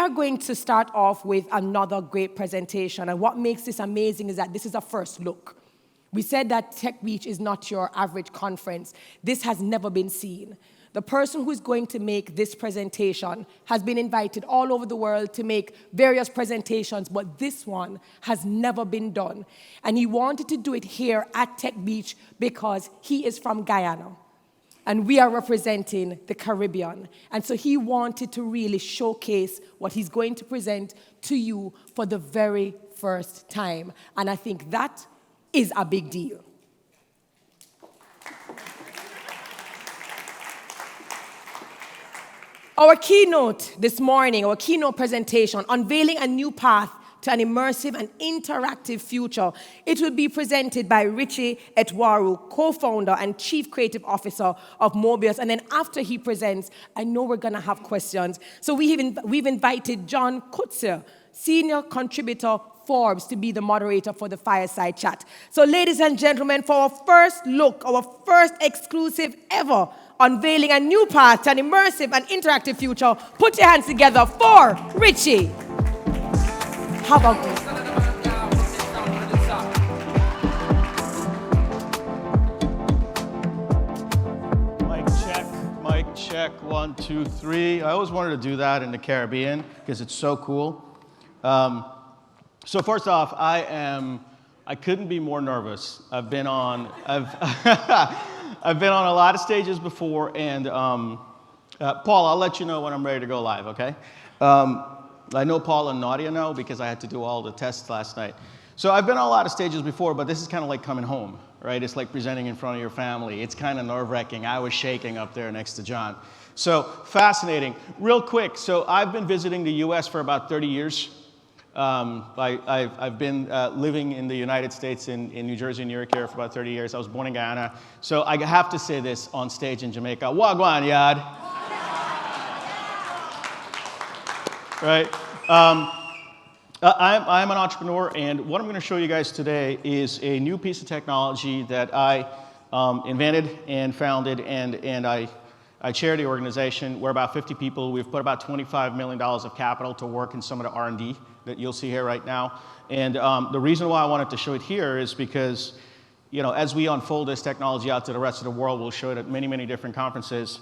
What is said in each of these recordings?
are going to start off with another great presentation. And what makes this amazing is that this is a first look. We said that TechBeach is not your average conference. This has never been seen. The person who is going to make this presentation has been invited all over the world to make various presentations, but this one has never been done. And he wanted to do it here at TechBeach because he is from Guyana. And we are representing the Caribbean. And so he wanted to really showcase what he's going to present to you for the very first time. And I think that is a big deal. Our keynote this morning, our keynote presentation, unveiling a new path to an immersive and interactive future. It will be presented by Richie Etwaru, co-founder and chief creative officer of Mobeus. And then after he presents, I know we're going to have questions. So we've invited John Kutzer, senior contributor Forbes, to be the moderator for the fireside chat. So ladies and gentlemen, for our first look, our first exclusive ever, unveiling a new path to an immersive and interactive future, put your hands together for Richie. How about this? Mic check, 1, 2, 3. I always wanted to do that in the Caribbean because it's so cool. So first off, I couldn't be more nervous. I've been on a lot of stages before, and Paul, I'll let you know when I'm ready to go live, okay? I know Paul and Nadia know because I had to do all the tests last night. So I've been on a lot of stages before, but this is kind of like coming home, right? It's like presenting in front of your family. It's kind of nerve-wracking. I was shaking up there next to John. So fascinating. Real quick, so I've been visiting the US for about 30 years. I've been living in the United States in New Jersey and New York here for about 30 years. I was born in Guyana. So I have to say this on stage in Jamaica. Wagwan, yad. Right? I'm an entrepreneur, and what I'm going to show you guys today is a new piece of technology that I invented and founded, and I chair the organization. We're about 50 people. We've put about $25 million of capital to work in some of the R&D that you'll see here right now. And the reason why I wanted to show it here is because, you know, as we unfold this technology out to the rest of the world, we'll show it at many, many different conferences.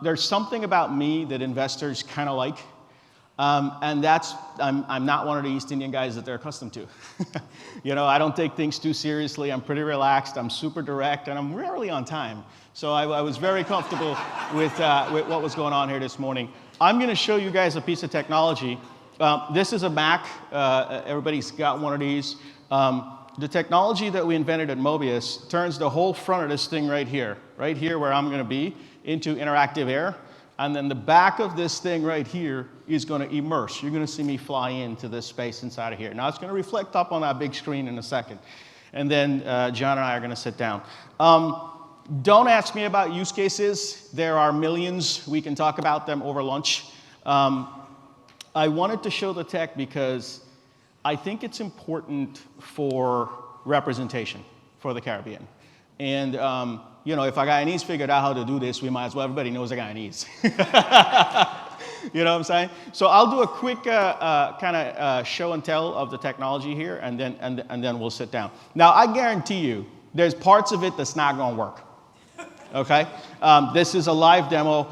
There's something about me that investors kind of like. And that's, I'm not one of the East Indian guys that they're accustomed to. You know, I don't take things too seriously. I'm pretty relaxed. I'm super direct, and I'm rarely on time. So I was very comfortable with what was going on here this morning. I'm going to show you guys a piece of technology. This is a Mac. Everybody's got one of these. The technology that we invented at Mobeus turns the whole front of this thing right here where I'm going to be, into interactive air. And then the back of this thing right here is going to immerse. You're going to see me fly into this space inside of here. Now, it's going to reflect up on that big screen in a second. And then John and I are going to sit down. Don't ask me about use cases. There are millions. We can talk about them over lunch. I wanted to show the tech because I think it's important for representation for the Caribbean. And you know, if a Guyanese figured out how to do this, we might as well. Everybody knows a Guyanese. You know what I'm saying? So I'll do a quick kind of show and tell of the technology here, and then we'll sit down. Now, I guarantee you, there's parts of it that's not going to work. Okay? This is a live demo.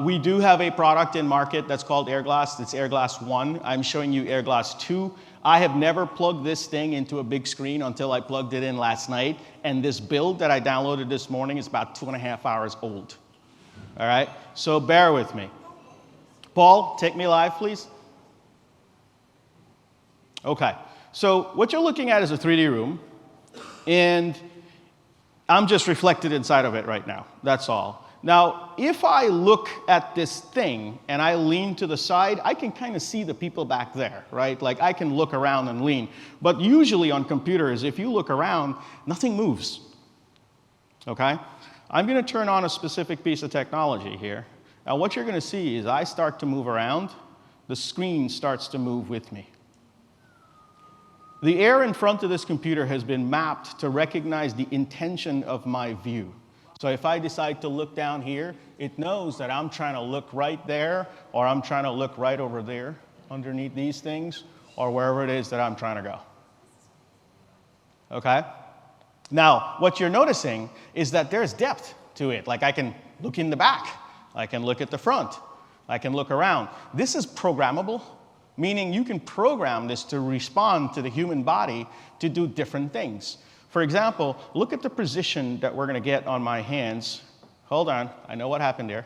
We do have a product in market that's called Airglass. It's Airglass 1. I'm showing you Airglass 2. I have never plugged this thing into a big screen until I plugged it in last night. And this build that I downloaded this morning is about 2.5 hours old. All right? So bear with me. Paul, take me live, please. Okay. So what you're looking at is a 3D room. And I'm just reflected inside of it right now. That's all. Now, if I look at this thing and I lean to the side, I can kind of see the people back there, right? Like, I can look around and lean. But usually on computers, if you look around, nothing moves, okay? I'm going to turn on a specific piece of technology here. Now, what you're going to see is I start to move around, the screen starts to move with me. The air in front of this computer has been mapped to recognize the intention of my view. So if I decide to look down here, it knows that I'm trying to look right there, or I'm trying to look right over there underneath these things, or wherever it is that I'm trying to go. Okay? Now, what you're noticing is that there's depth to it. Like I can look in the back, I can look at the front, I can look around. This is programmable, meaning you can program this to respond to the human body to do different things. For example, look at the position that we're going to get on my hands. Hold on, I know what happened there.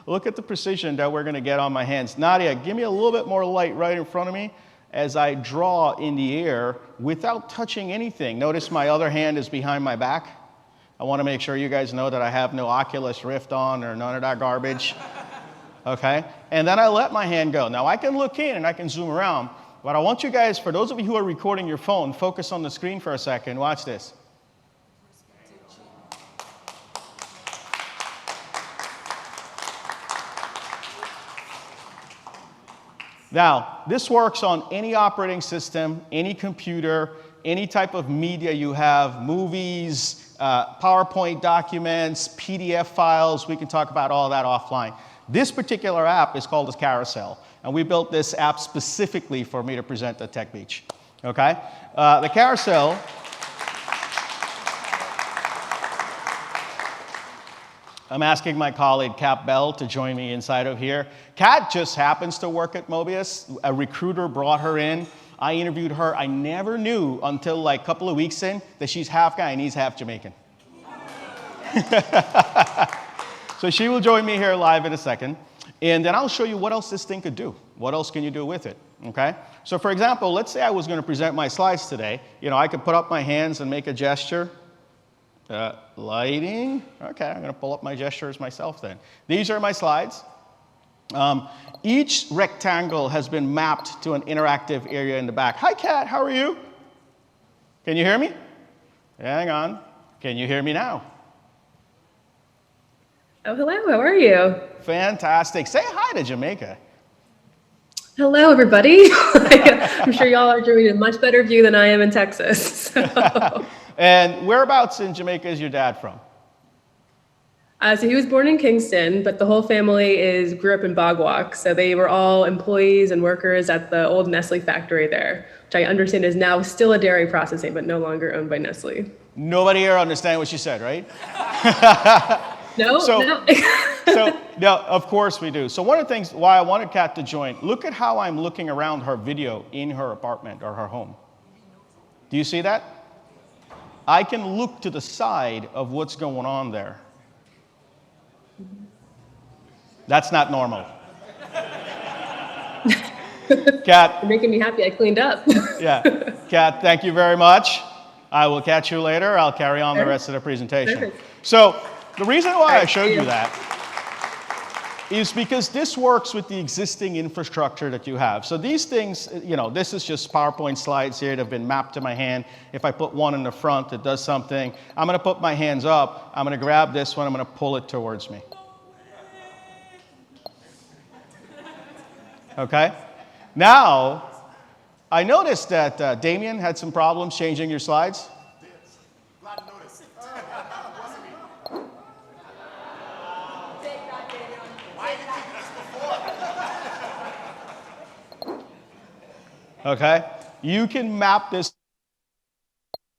Look at the precision that we're going to get on my hands. Nadia, give me a little bit more light right in front of me as I draw in the air without touching anything. Notice my other hand is behind my back. I want to make sure you guys know that I have no Oculus Rift on or none of that garbage. Okay? And then I let my hand go. Now I can look in and I can zoom around, but I want you guys, for those of you who are recording your phone, focus on the screen for a second. Watch this. Now, this works on any operating system, any computer, any type of media you have, movies, PowerPoint documents, PDF files. We can talk about all that offline. This particular app is called the Carousel, and we built this app specifically for me to present at TechBeach. Okay? The Carousel I'm asking my colleague, Kat Bell, to join me inside of here. Kat just happens to work at Mobeus. A recruiter brought her in. I interviewed her. I never knew until like a couple of weeks in that she's half Guyanese, half Jamaican. So she will join me here live in a second. And then I'll show you what else this thing could do. What else can you do with it, okay? So for example, let's say I was going to present my slides today. You know, I could put up my hands and make a gesture. Lighting. Okay, I'm going to pull up my gestures myself then. These are my slides. Each rectangle has been mapped to an interactive area in the back. Hi, Kat, how are you? Can you hear me? Hang on. Can you hear me now? Oh, hello, how are you? Fantastic. Say hi to Jamaica. Hello, everybody. I'm sure y'all are doing a much better view than I am in Texas. So. And whereabouts in Jamaica is your dad from? So he was born in Kingston, but the whole family grew up in Bogwalk. So they were all employees and workers at the old Nestle factory there, which I understand is now still a dairy processing, but no longer owned by Nestle. Nobody here understand what she said, right? No, no. No, of course we do. So one of the things why I wanted Kat to join, look at how I'm looking around her video in her apartment or her home. Do you see that? I can look to the side of what's going on there. That's not normal. Kat. You're making me happy I cleaned up. Yeah. Kat, thank you very much. I will catch you later. I'll carry on the rest of the presentation. Perfect. So the reason why I showed you that is because this works with the existing infrastructure that you have. So these things, you know, this is just PowerPoint slides here that have been mapped to my hand. If I put one in the front, it does something. I'm going to put my hands up. I'm going to grab this one. I'm going to pull it towards me. Okay? Now, I noticed that Damien had some problems changing your slides. Okay, you can map this.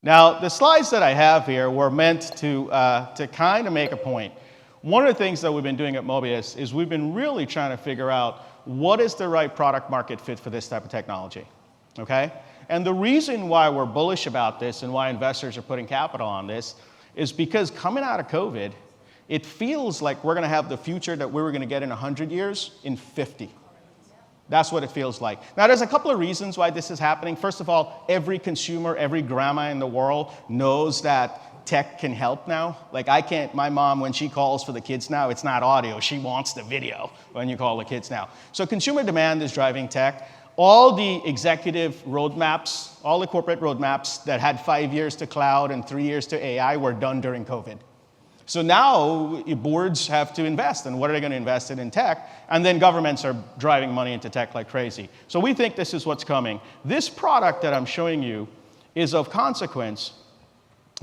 Now, the slides that I have here were meant to kind of make a point. One of the things that we've been doing at Mobeus is we've been really trying to figure out what is the right product market fit for this type of technology, okay? And the reason why we're bullish about this and why investors are putting capital on this is because coming out of COVID, it feels like we're going to have the future that we were going to get in 100 years in 50. That's what it feels like. Now, there's a couple of reasons why this is happening. First of all, every consumer, every grandma in the world knows that tech can help now. Like my mom, when she calls for the kids now, it's not audio. She wants the video when you call the kids now. So consumer demand is driving tech. All the executive roadmaps, all the corporate roadmaps that had 5 years to cloud and 3 years to AI were done during COVID. So now boards have to invest, and what are they going to invest in tech? And then governments are driving money into tech like crazy. So we think this is what's coming. This product that I'm showing you is of consequence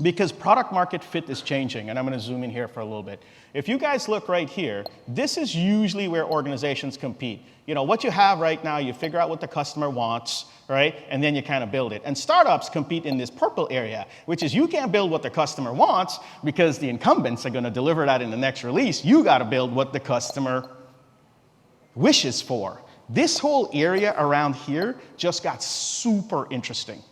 because product market fit is changing, and I'm going to zoom in here for a little bit. If you guys look right here, this is usually where organizations compete. You know, what you have right now, you figure out what the customer wants, right? And then you kind of build it. And startups compete in this purple area, which is you can't build what the customer wants because the incumbents are going to deliver that in the next release. You got to build what the customer wishes for. This whole area around here just got super interesting.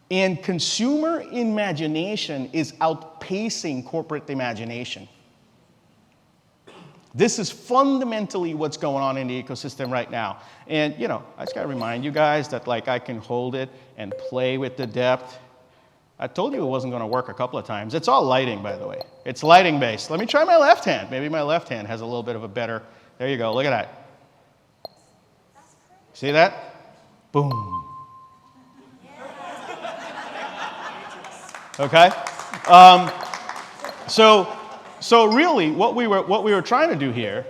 And consumer imagination is outpacing corporate imagination. This is fundamentally what's going on in the ecosystem right now. And, you know, I just got to remind you guys that, like, I can hold it and play with the depth. I told you it wasn't going to work a couple of times. It's all lighting, by the way. It's lighting based. Let me try my left hand. Maybe my left hand has a little bit of a better, there you go, look at that. See that? Boom. Okay? So really, what we were trying to do here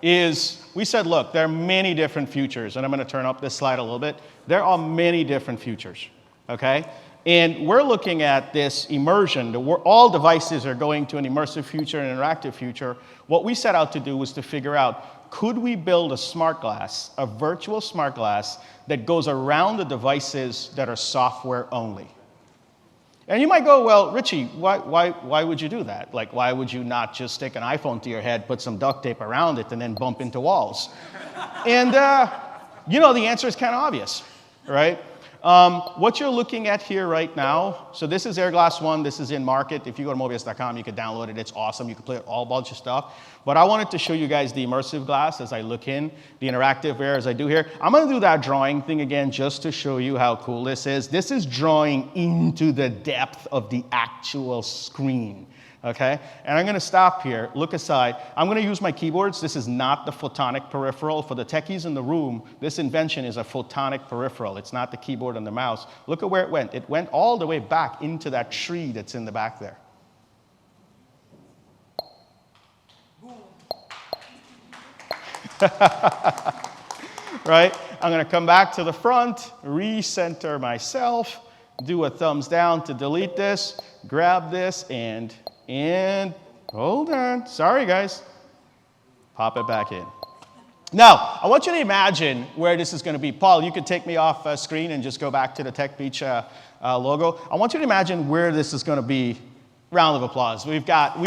is we said, look, there are many different futures, and I'm going to turn up this slide a little bit. There are many different futures, okay? And we're looking at this immersion. All devices are going to an immersive future, an interactive future. What we set out to do was to figure out, could we build a smart glass, a virtual smart glass that goes around the devices that are software only? And you might go, well, Richie, why would you do that? Like, why would you not just stick an iPhone to your head, put some duct tape around it, and then bump into walls? And, you know, the answer is kind of obvious, right? What you're looking at here right now, so this is Airglass 1, this is in market. If you go to Mobeus.com, you can download it. It's awesome. You can play with all bunch of stuff. But I wanted to show you guys the immersive glass as I look in, the interactive air as I do here. I'm going to do that drawing thing again just to show you how cool this is. This is drawing into the depth of the actual screen. Okay, and I'm going to stop here, look aside. I'm going to use my keyboards. This is not the photonic peripheral. For the techies in the room, this invention is a photonic peripheral. It's not the keyboard and the mouse. Look at where it went. It went all the way back into that tree that's in the back there. Right? I'm going to come back to the front, recenter myself, do a thumbs down to delete this, grab this, and hold on. Sorry, guys. Pop it back in. Now, I want you to imagine where this is going to be. Paul, you could take me off screen and just go back to the TechBeach logo. I want you to imagine where this is going to be. Round of applause. We've got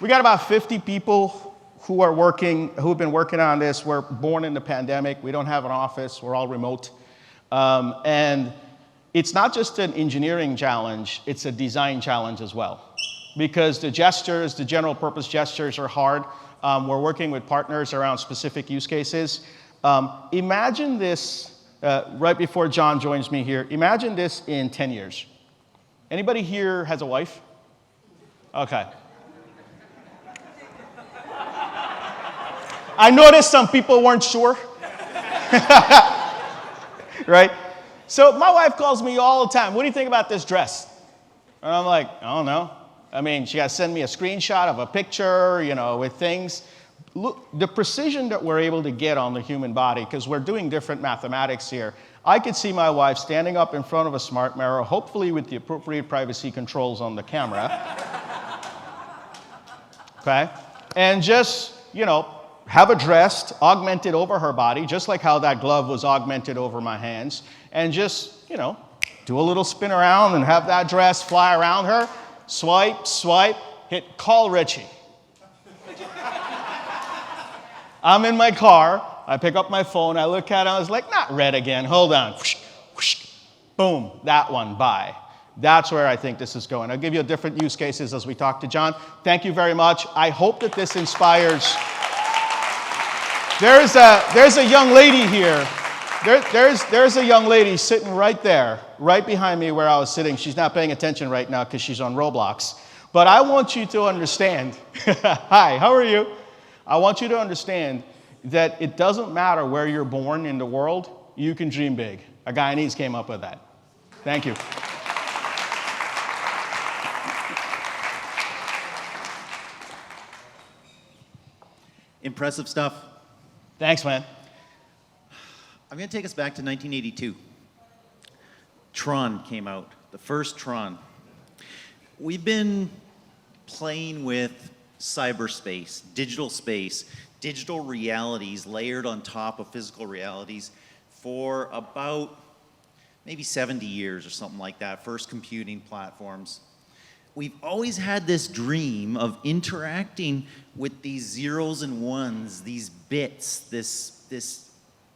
about 50 people who have been working on this. We're born in the pandemic. We don't have an office. We're all remote. And it's not just an engineering challenge, it's a design challenge as well. Because the gestures, the general purpose gestures are hard. We're working with partners around specific use cases. Imagine this, right before John joins me here, imagine this in 10 years. Anybody here has a wife? Okay. I noticed some people weren't sure. Right? So my wife calls me all the time, what do you think about this dress? And I'm like, I don't know. I mean, she got to send me a screenshot of a picture, you know, with things. Look, the precision that we're able to get on the human body, because we're doing different mathematics here. I could see my wife standing up in front of a smart mirror, hopefully with the appropriate privacy controls on the camera. Okay? And just, you know, have a dress augmented over her body, just like how that glove was augmented over my hands, and just, you know, do a little spin around and have that dress fly around her. Swipe, swipe, hit call Richie. I'm in my car. I pick up my phone. I look at it. I was like, not red again. Hold on. Whoosh, whoosh. Boom. That one. Bye. That's where I think this is going. I'll give you different use cases as we talk to John. Thank you very much. I hope that this inspires. There's a young lady here. There's a young lady sitting right there, right behind me where I was sitting. She's not paying attention right now because she's on Roblox. But I want you to understand. Hi, how are you? I want you to understand that it doesn't matter where you're born in the world. You can dream big. A Guyanese came up with that. Thank you. Impressive stuff. Thanks, man. I'm going to take us back to 1982. Tron came out, the first Tron. We've been playing with cyberspace, digital realities layered on top of physical realities for about maybe 70 years or something like that, first computing platforms. We've always had this dream of interacting with these zeros and ones, these bits, this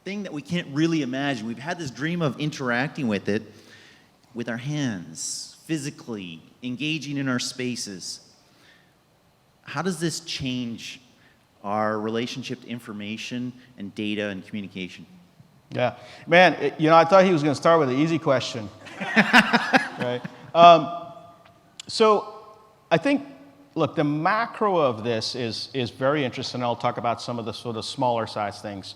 thing that we can't really imagine. We've had this dream of interacting with it with our hands, physically, engaging in our spaces. How does this change our relationship to information and data and communication? Yeah, man, I thought he was going to start with an easy question, right? So I think, look, the macro of this is very interesting. I'll talk about some of the sort of smaller size things.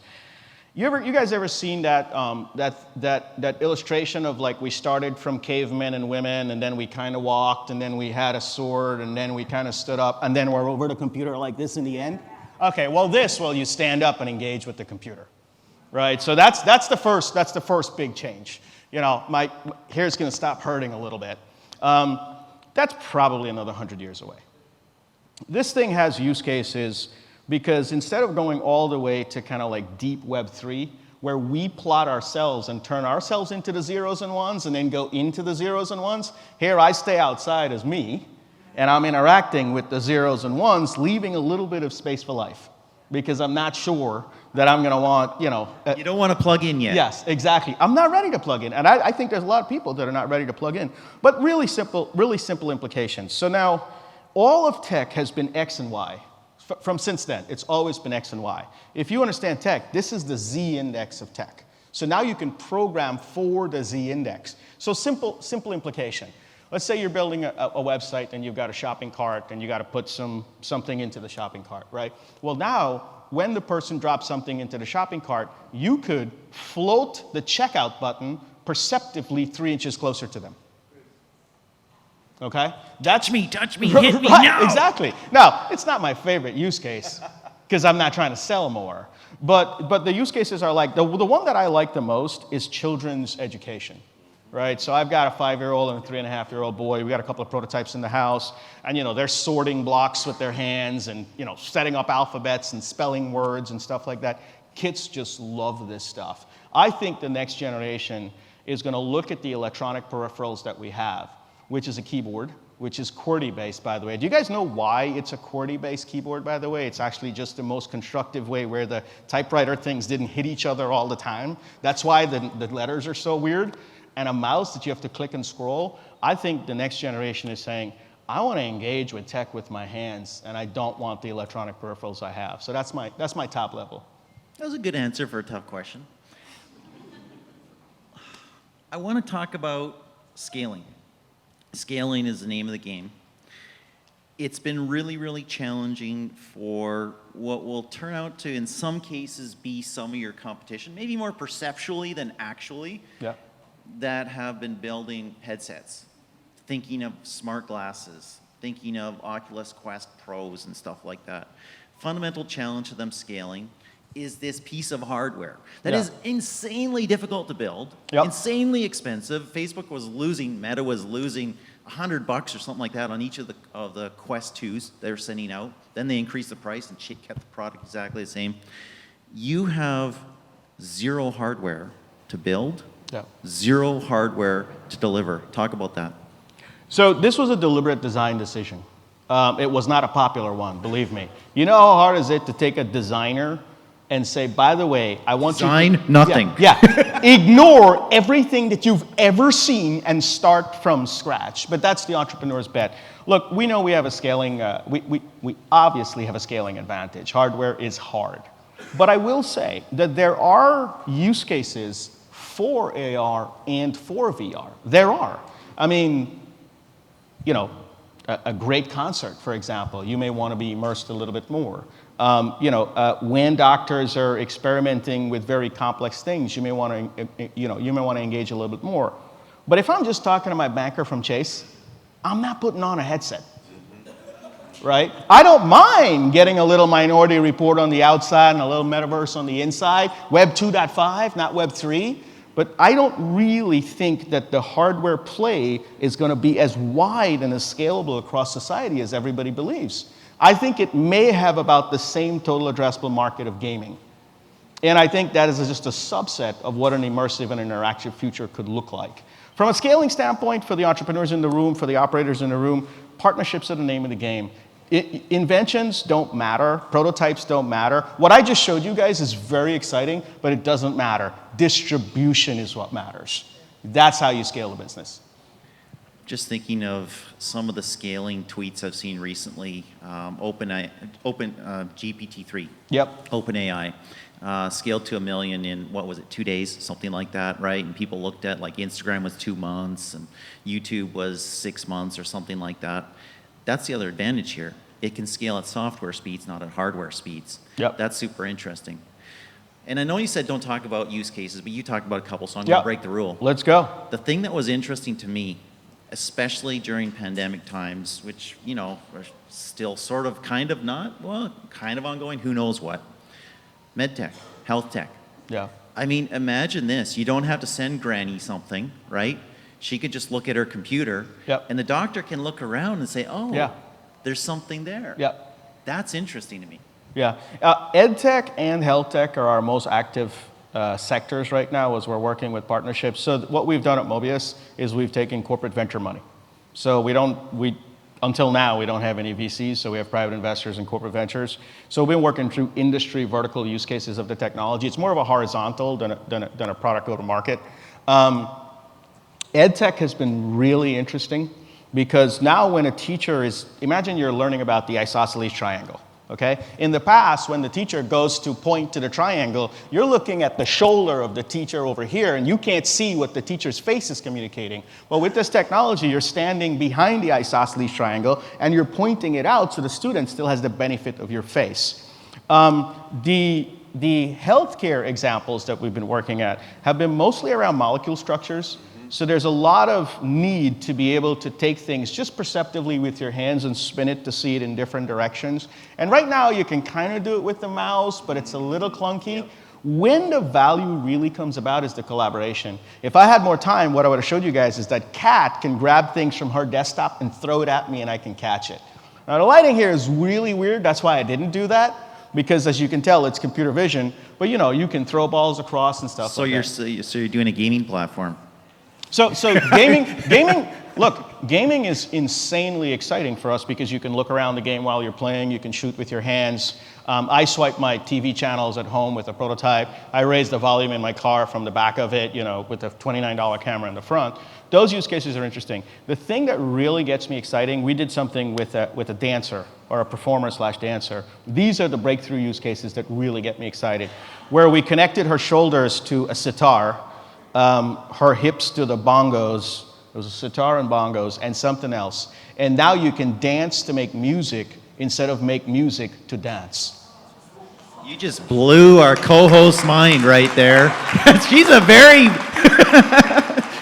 You guys ever seen that illustration of like we started from cavemen and women, and then we kind of walked, and then we had a sword, and then we kind of stood up, and then we're over the computer like this in the end? Okay, well you stand up and engage with the computer, right? So that's the first big change. My hair's going to stop hurting a little bit. That's probably another 100 years away. This thing has use cases because instead of going all the way to kind of like deep Web3, where we plot ourselves and turn ourselves into the zeros and ones and then go into the zeros and ones, here I stay outside as me, and I'm interacting with the zeros and ones, leaving a little bit of space for life because I'm not sure that I'm going to want, you don't want to plug in yet. Yes, exactly. I'm not ready to plug in. And I think there's a lot of people that are not ready to plug in. But really simple implications. So now, all of tech has been X and Y. From since then, it's always been X and Y. If you understand tech, this is the Z index of tech. So now you can program for the Z index. So simple implication. Let's say you're building a website and you've got a shopping cart and you got to put something into the shopping cart, right? Well, now, when the person drops something into the shopping cart, you could float the checkout button perceptively 3 inches closer to them. Okay? Touch me, hit me right, now. Exactly. Now, it's not my favorite use case because I'm not trying to sell more. But the use cases are like, the one that I like the most is children's education. Right, so I've got a 5-year-old and a 3.5-year-old boy. We got a couple of prototypes in the house, and they're sorting blocks with their hands, and setting up alphabets and spelling words and stuff like that. Kids just love this stuff. I think the next generation is going to look at the electronic peripherals that we have, which is a keyboard, which is QWERTY-based, by the way. Do you guys know why it's a QWERTY-based keyboard, by the way? It's actually just the most constructive way where the typewriter things didn't hit each other all the time. That's why the letters are so weird. And a mouse that you have to click and scroll. I think the next generation is saying, I want to engage with tech with my hands, and I don't want the electronic peripherals I have. So that's my top level. That was a good answer for a tough question. I want to talk about scaling. Scaling is the name of the game. It's been really, really challenging for what will turn out to, in some cases, be some of your competition, maybe more perceptually than actually. Yeah. That have been building headsets, thinking of smart glasses, thinking of Oculus Quest Pros and stuff like that. Fundamental challenge to them scaling is this piece of hardware that is insanely difficult to build, insanely expensive. Facebook was losing, Meta was losing $100 or something like that on each of the Quest 2s they're sending out. Then they increased the price and kept the product exactly the same. You have zero hardware to build. Yeah. Zero hardware to deliver. Talk about that. So this was a deliberate design decision. It was not a popular one, believe me. You know how hard is it to take a designer and say, by the way, I want Design you to... nothing. Yeah. Ignore everything that you've ever seen and start from scratch. But that's the entrepreneur's bet. Look, we know we have a scaling... we obviously have a scaling advantage. Hardware is hard. But I will say that there are use cases for AR and for VR. There are. I mean, a great concert, for example, you may want to be immersed a little bit more. When doctors are experimenting with very complex things, you may want to engage a little bit more. But if I'm just talking to my banker from Chase, I'm not putting on a headset. right? I don't mind getting a little Minority Report on the outside and a little metaverse on the inside, Web 2.5, not Web 3. But I don't really think that the hardware play is going to be as wide and as scalable across society as everybody believes. I think it may have about the same total addressable market of gaming. And I think that is just a subset of what an immersive and interactive future could look like. From a scaling standpoint, for the entrepreneurs in the room, for the operators in the room, partnerships are the name of the game. Inventions don't matter. Prototypes don't matter. What I just showed you guys is very exciting, but it doesn't matter. Distribution is what matters. That's how you scale a business. Just thinking of some of the scaling tweets I've seen recently. GPT-3. Yep. OpenAI. Scaled to 1 million in, what was it, 2 days? Something like that, right? And people looked at, like, Instagram was 2 months, and YouTube was 6 months or something like that. That's the other advantage here. It can scale at software speeds, not at hardware speeds. Yep. That's super interesting. And I know you said don't talk about use cases, but you talked about a couple, so I'm going to break the rule. Let's go. The thing that was interesting to me, especially during pandemic times, which, you know, are still sort of kind of not, well, kind of ongoing, who knows what. MedTech, health tech. Yeah. I mean, imagine this. You don't have to send Granny something, right? She could just look at her computer, and the doctor can look around and say, oh, there's something there. Yeah. That's interesting to me. Yeah. EdTech and health tech are our most active sectors right now as we're working with partnerships. So what we've done at Mobeus is we've taken corporate venture money. So until now, we don't have any VCs, so we have private investors and corporate ventures. So we've been working through industry vertical use cases of the technology. It's more of a horizontal than a product go-to-market. EdTech has been really interesting because now when a teacher imagine you're learning about the isosceles triangle, okay? In the past, when the teacher goes to point to the triangle, you're looking at the shoulder of the teacher over here, and you can't see what the teacher's face is communicating. Well, with this technology, you're standing behind the isosceles triangle, and you're pointing it out so the student still has the benefit of your face. The healthcare examples that we've been working at have been mostly around molecule structures. So there's a lot of need to be able to take things just perceptively with your hands and spin it to see it in different directions. And right now you can kind of do it with the mouse, but it's a little clunky. When the value really comes about is the collaboration. If I had more time, what I would have showed you guys is that Kat can grab things from her desktop and throw it at me and I can catch it. Now the lighting here is really weird. That's why I didn't do that. Because as you can tell, it's computer vision. But you know, you can throw balls across and stuff like that. So you're doing a gaming platform. So gaming is insanely exciting for us because you can look around the game while you're playing, you can shoot with your hands. I swipe my TV channels at home with a prototype. I raise the volume in my car from the back of it, you know, with a $29 camera in the front. Those use cases are interesting. The thing that really gets me exciting, we did something with a dancer or a performer/dancer. These are the breakthrough use cases that really get me excited, where we connected her shoulders to a sitar, her hips to the bongos. It was a sitar and bongos and something else. And now you can dance to make music instead of make music to dance. You just blew our co-host's mind right there. She's a very...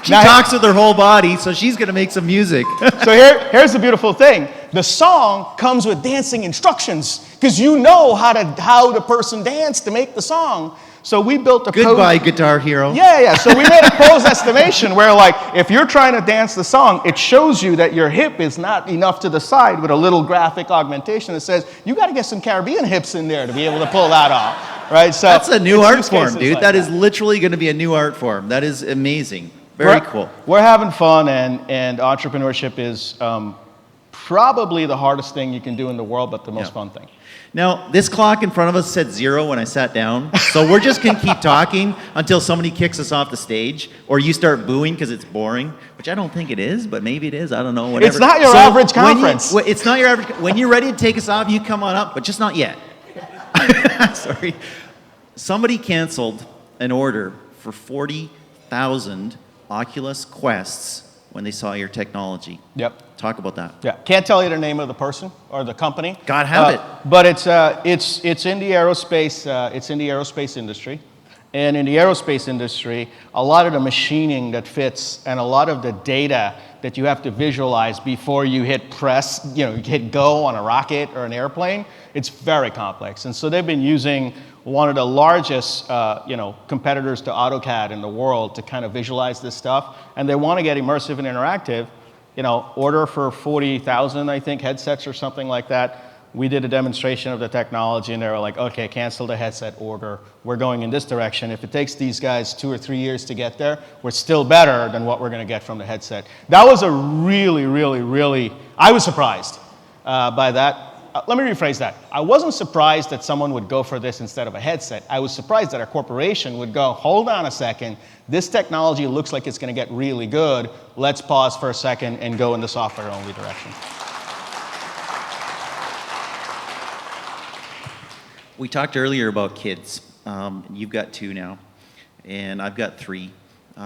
She talks with her whole body, so she's going to make some music. So here's the beautiful thing. The song comes with dancing instructions because you know how the person danced to make the song. So we built a Goodbye, Guitar Hero. Yeah. So we made a pose estimation where, like, if you're trying to dance the song, it shows you that your hip is not enough to the side with a little graphic augmentation that says, you got to get some Caribbean hips in there to be able to pull that off, right? So that's a new art form, dude. Like that is literally going to be a new art form. That is amazing. Very cool. We're having fun, and entrepreneurship is probably the hardest thing you can do in the world, but the most fun thing. Now, this clock in front of us said 0 when I sat down, so we're just going to keep talking until somebody kicks us off the stage, or you start booing because it's boring, which I don't think it is, but maybe it is. I don't know. Whatever. It's not your average conference. It's not your average. When you're ready to take us off, you come on up, but just not yet. Sorry. Somebody canceled an order for 40,000 Oculus Quests when they saw your technology. Yep. Talk about that. Yeah. Can't tell you the name of the person or the company. God have it. But it's in the aerospace. It's in the aerospace industry, And in the aerospace industry, a lot of the machining that fits and a lot of the data that you have to visualize before you hit press, hit go on a rocket or an airplane, it's very complex. And so they've been using one of the largest, competitors to AutoCAD in the world to kind of visualize this stuff. And they want to get immersive and interactive, order for 40,000, I think, headsets or something like that. We did a demonstration of the technology, and they were like, okay, cancel the headset order. We're going in this direction. If it takes these guys 2 or 3 years to get there, we're still better than what we're going to get from the headset. That was a really, I was surprised by that. Let me rephrase that. I wasn't surprised that someone would go for this instead of a headset. I was surprised that a corporation would go, hold on a second, this technology looks like it's going to get really good. Let's pause for a second and go in the software-only direction. We talked earlier about kids. You've got 2 now, and I've got 3.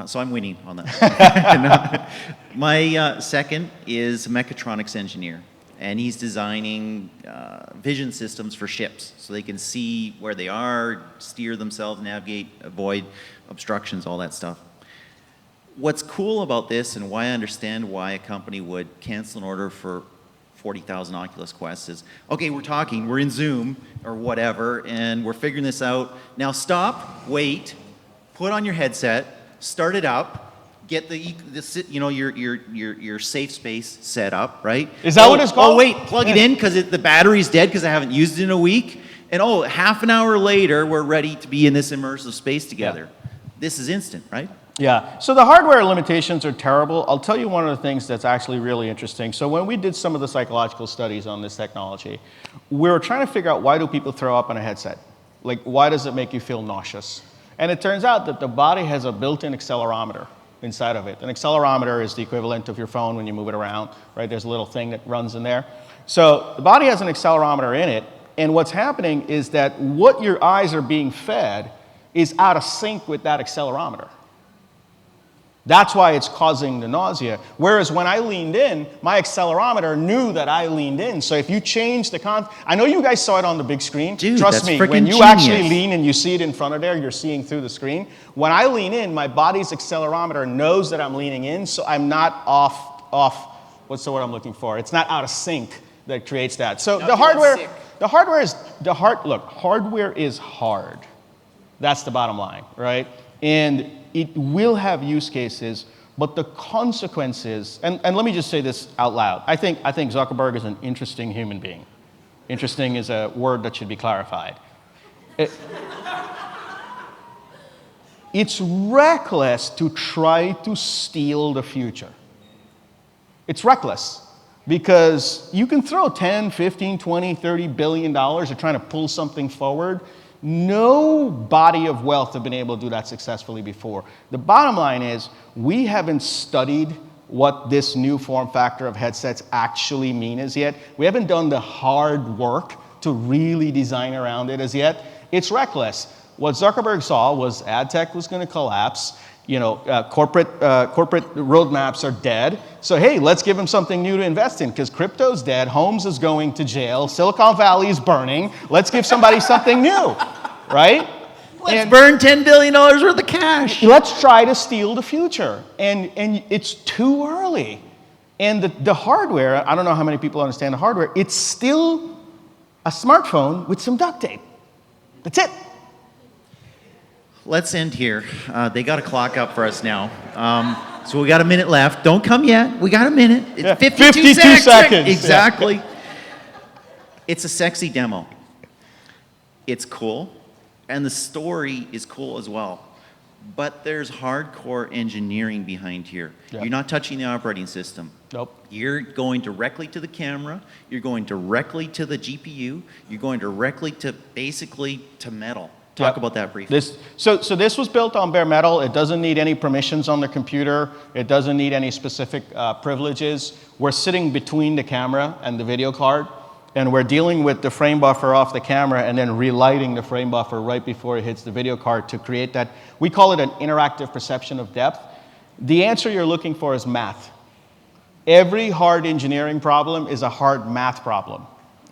So I'm winning on that. My second is a mechatronics engineer, and he's designing vision systems for ships so they can see where they are, steer themselves, navigate, avoid obstructions, all that stuff. What's cool about this, and why I understand why a company would cancel an order for 40,000 Oculus Quests is, okay, we're in Zoom or whatever, and we're figuring this out. Now stop, wait, put on your headset, start it up, get your safe space set up, right? Is that what it's called? Oh wait, plug it in because the battery's dead because I haven't used it in a week. And half an hour later, we're ready to be in this immersive space together. Yeah. This is instant, right? Yeah, so the hardware limitations are terrible. I'll tell you one of the things that's actually really interesting. So when we did some of the psychological studies on this technology, we were trying to figure out, why do people throw up on a headset? Like, why does it make you feel nauseous? And it turns out that the body has a built-in accelerometer inside of it. An accelerometer is the equivalent of your phone when you move it around, right? There's a little thing that runs in there. So the body has an accelerometer in it, and what's happening is that what your eyes are being fed is out of sync with that accelerometer. That's why it's causing the nausea. Whereas when I leaned in, my accelerometer knew that I leaned in. So if you change the I know you guys saw it on the big screen. Dude, trust me, when you actually lean and you see it in front of there, you're seeing through the screen. When I lean in, my body's accelerometer knows that I'm leaning in, so I'm not off, what's the word I'm looking for? It's not out of sync that creates that. So hardware is hard. That's the bottom line, right? And it will have use cases, but the consequences, and let me just say this out loud. I think Zuckerberg is an interesting human being. Interesting is a word that should be clarified. It's reckless to try to steal the future. It's reckless because you can throw 10, 15, 20, $30 billion at trying to pull something forward. No body of wealth have been able to do that successfully before. The bottom line is, we haven't studied what this new form factor of headsets actually mean as yet. We haven't done the hard work to really design around it as yet. It's reckless. What Zuckerberg saw was ad tech was going to collapse. Corporate roadmaps are dead. So hey, let's give him something new to invest in, because crypto's dead, Holmes is going to jail, Silicon Valley is burning. Let's give somebody something new, right? Let's burn $10 billion worth of cash. Let's try to steal the future, and it's too early. And the hardware, I don't know how many people understand the hardware. It's still a smartphone with some duct tape. That's it. Let's end here. They got a clock up for us now. So we got a minute left. Don't come yet. We got a minute. It's 52 seconds. Exactly. Yeah. It's a sexy demo. It's cool. And the story is cool as well. But there's hardcore engineering behind here. Yeah. You're not touching the operating system. Nope. You're going directly to the camera. You're going directly to the GPU. You're going directly to metal. Talk about that briefly. So this was built on bare metal. It doesn't need any permissions on the computer. It doesn't need any specific privileges. We're sitting between the camera and the video card, and we're dealing with the frame buffer off the camera and then relighting the frame buffer right before it hits the video card to create that. We call it an interactive perception of depth. The answer you're looking for is math. Every hard engineering problem is a hard math problem.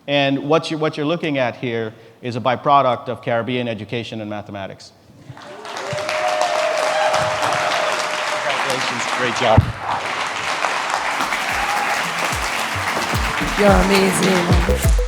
And what you're looking at here is a byproduct of Caribbean education and mathematics. Congratulations. Great job. You're amazing.